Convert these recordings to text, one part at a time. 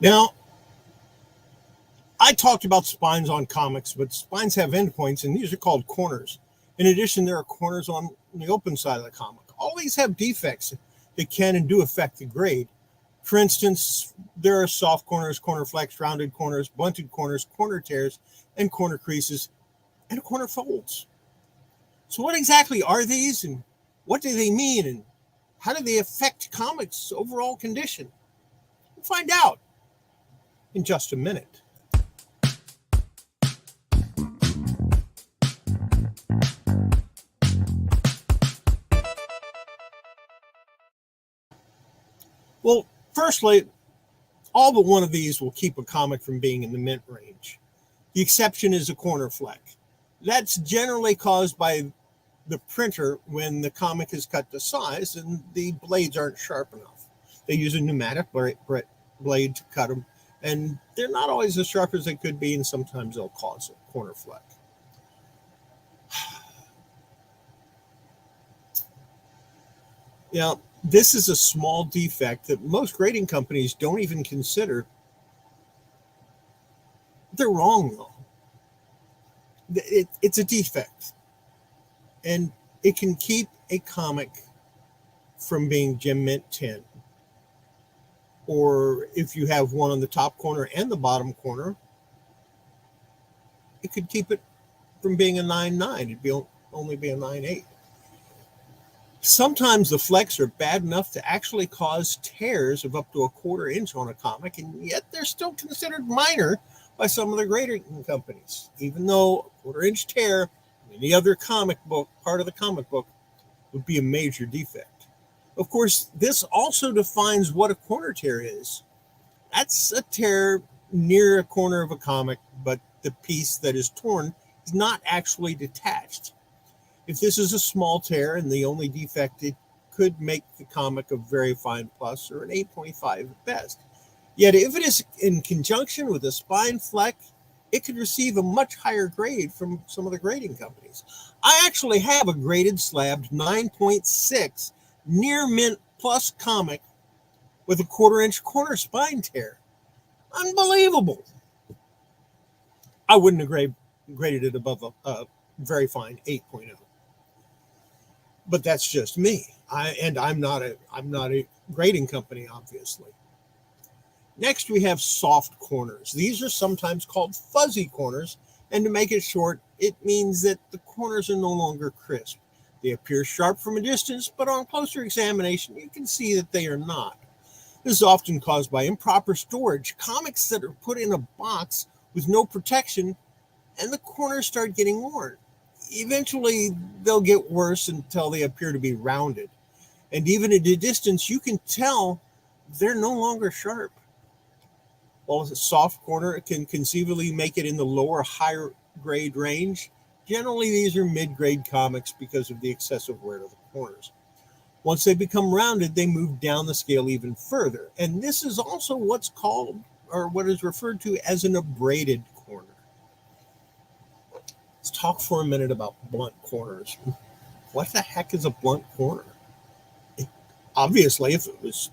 Now, I talked about spines on comics, but spines have endpoints, and these are called corners. In addition, there are corners on the open side of the comic. All these have defects that can and do affect the grade. For instance, there are soft corners, corner flex, rounded corners, blunted corners, corner tears, and corner creases, and corner folds. So what exactly are these, and what do they mean, and how do they affect comics' overall condition? We'll find out in just a minute. Well, firstly, all but one of these will keep a comic from being in the mint range. The exception is a corner fleck. That's generally caused by the printer when the comic is cut to size and the blades aren't sharp enough. They use a pneumatic blade to cut them, and they're not always as sharp as they could be, and sometimes they'll cause a corner fleck. Now, this is a small defect that most grading companies don't even consider. They're wrong, though. It's a defect, and it can keep a comic from being Gem Mint 10. Or if you have one on the top corner and the bottom corner, it could keep it from being a 9.9. It'd only be a 9.8. Sometimes the flecks are bad enough to actually cause tears of up to a quarter inch on a comic, and yet they're still considered minor by some of the grading companies, even though a quarter inch tear in any other comic book, part of the comic book, would be a major defect. Of course, this also defines what a corner tear is. That's a tear near a corner of a comic, but the piece that is torn is not actually detached. If this is a small tear and the only defect, it could make the comic a very fine plus or an 8.5 at best. Yet if it is in conjunction with a spine fleck, it could receive a much higher grade from some of the grading companies. I actually have a graded slabbed 9.6 near mint plus comic with a quarter inch corner spine tear. Unbelievable. I wouldn't have graded it above a very fine 8.0. But that's just me. I'm not a grading company, obviously. Next, we have soft corners. These are sometimes called fuzzy corners, and to make it short, it means that the corners are no longer crisp. They appear sharp from a distance, but on closer examination, you can see that they are not. This is often caused by improper storage, comics that are put in a box with no protection, and the corners start getting worn. Eventually, they'll get worse until they appear to be rounded. And even at a distance, you can tell they're no longer sharp. While a soft corner can conceivably make it in the lower, higher grade range, generally these are mid-grade comics because of the excessive wear to the corners. Once they become rounded, they move down the scale even further. And this is also what's called, or what is referred to as an abraded corner. Let's talk for a minute about blunt corners. What the heck is a blunt corner? Obviously, if it was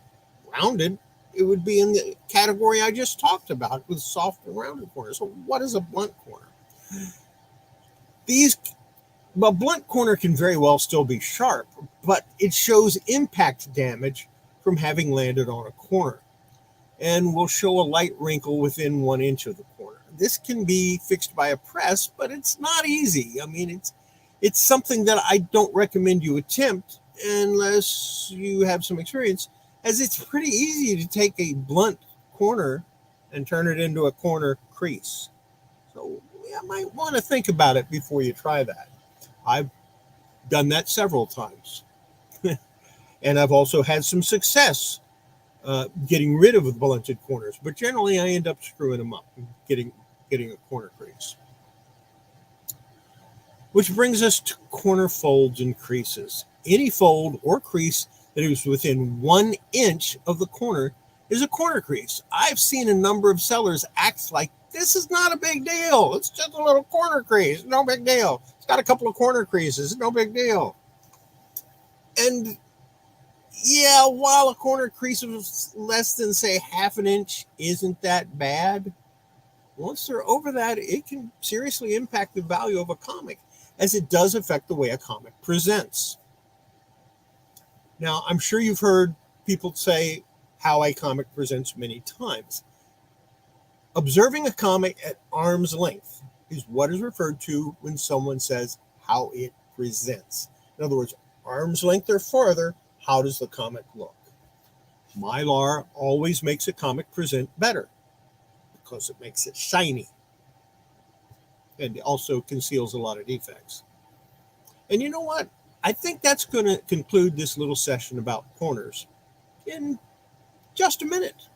rounded, it would be in the category I just talked about with soft and rounded corners. So what is a blunt corner? A blunt corner can very well still be sharp, but it shows impact damage from having landed on a corner and will show a light wrinkle within 1 inch of the corner. This can be fixed by a press, but it's not easy. I mean, it's something that I don't recommend you attempt unless you have some experience, as it's pretty easy to take a blunt corner and turn it into a corner crease. So you might want to think about it before you try that. I've done that several times. And I've also had some success getting rid of the blunted corners, but generally I end up screwing them up and getting a corner crease. Which brings us to corner folds and creases. Any fold or crease that is within 1 inch of the corner is a corner crease. I've seen a number of sellers act like this is not a big deal. It's just a little corner crease. No big deal. It's got a couple of corner creases. No big deal. And yeah, while a corner crease of less than, say, half an inch isn't that bad, once they're over that, it can seriously impact the value of a comic, as it does affect the way a comic presents. Now, I'm sure you've heard people say how a comic presents many times. Observing a comic at arm's length is what is referred to when someone says how it presents. In other words, arm's length or farther, how does the comic look? Mylar always makes a comic present better because it makes it shiny and also conceals a lot of defects. And you know what? I think that's going to conclude this little session about corners in just a minute.